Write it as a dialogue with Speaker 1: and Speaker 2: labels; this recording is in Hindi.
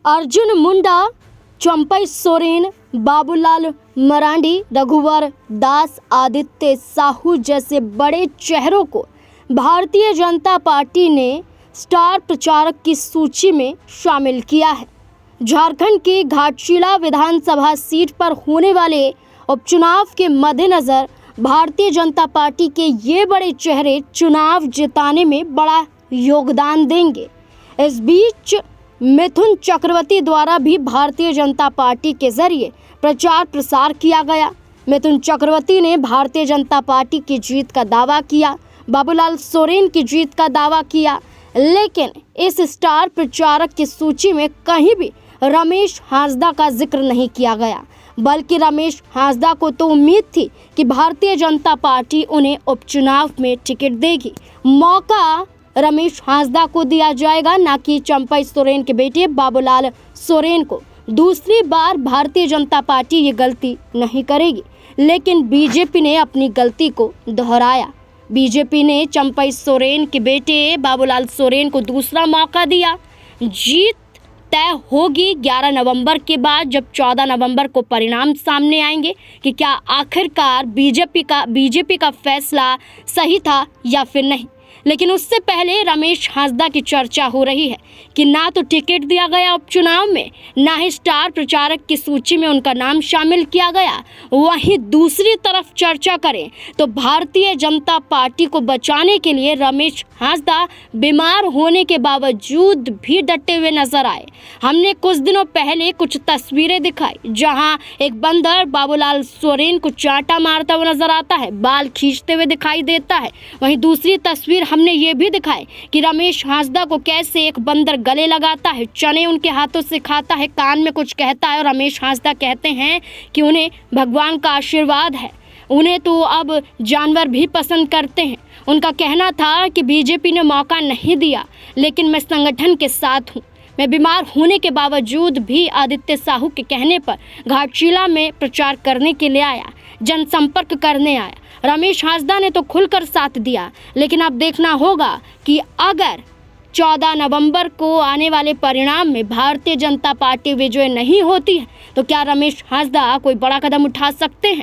Speaker 1: अर्जुन मुंडा, चंपई सोरेन, बाबूलाल मरांडी, रघुवर दास, आदित्य साहू जैसे बड़े चेहरों को भारतीय जनता पार्टी ने स्टार प्रचारक की सूची में शामिल किया है। झारखंड की घाटशिला विधानसभा सीट पर होने वाले उपचुनाव के मद्देनजर भारतीय जनता पार्टी के ये बड़े चेहरे चुनाव जिताने में बड़ा योगदान देंगे। इस बीच मिथुन चक्रवर्ती द्वारा भी भारतीय जनता पार्टी के जरिए प्रचार प्रसार किया गया। मिथुन चक्रवर्ती ने भारतीय जनता पार्टी की जीत का दावा किया, बाबूलाल सोरेन की जीत का दावा किया, लेकिन इस स्टार प्रचारक की सूची में कहीं भी रमेश हांसदा का जिक्र नहीं किया गया, बल्कि रमेश हांसदा को तो उम्मीद थी कि भारतीय जनता पार्टी उन्हें उपचुनाव में टिकट देगी। मौका रमेश हांसदा को दिया जाएगा, ना कि चंपई सोरेन के बेटे बाबूलाल सोरेन को। दूसरी बार भारतीय जनता पार्टी ये गलती नहीं करेगी, लेकिन बीजेपी ने अपनी गलती को दोहराया। बीजेपी ने चंपई सोरेन के बेटे बाबूलाल सोरेन को दूसरा मौका दिया। जीत तय होगी 11 नवंबर के बाद, जब 14 नवंबर को परिणाम सामने आएंगे कि क्या आखिरकार बीजेपी का फैसला सही था या फिर नहीं। लेकिन उससे पहले रमेश हांसदा की चर्चा हो रही है कि ना तो टिकट दिया गया उपचुनाव में, ना ही स्टार प्रचारक की सूची में उनका नाम शामिल किया गया। वहीं दूसरी तरफ चर्चा करें तो भारतीय जनता पार्टी को बचाने के लिए रमेश हांसदा बीमार होने के बावजूद भी डटे हुए नजर आए। हमने कुछ दिनों पहले कुछ तस्वीरें दिखाई जहां एक बंदर बाबूलाल सोरेन को चांटा मारता हुआ नजर आता है, बाल खींचते हुए दिखाई देता है। वहीं दूसरी तस्वीर हमने ये भी दिखाई कि रमेश हांसदा को कैसे एक बंदर गले लगाता है, चने उनके हाथों से खाता है, कान में कुछ कहता है और रमेश हांसदा कहते हैं कि उन्हें भगवान का आशीर्वाद है, उन्हें तो अब जानवर भी पसंद करते हैं। उनका कहना था कि बीजेपी ने मौका नहीं दिया, लेकिन मैं संगठन के साथ हूँ। मैं बीमार होने के बावजूद भी आदित्य साहू के कहने पर घाटशिला में प्रचार करने के लिए आया, जनसंपर्क करने आया। रमेश हांसदा ने तो खुलकर साथ दिया, लेकिन अब देखना होगा कि अगर 14 नवंबर को आने वाले परिणाम में भारतीय जनता पार्टी विजय नहीं होती है तो क्या रमेश हांसदा कोई बड़ा कदम उठा सकते हैं।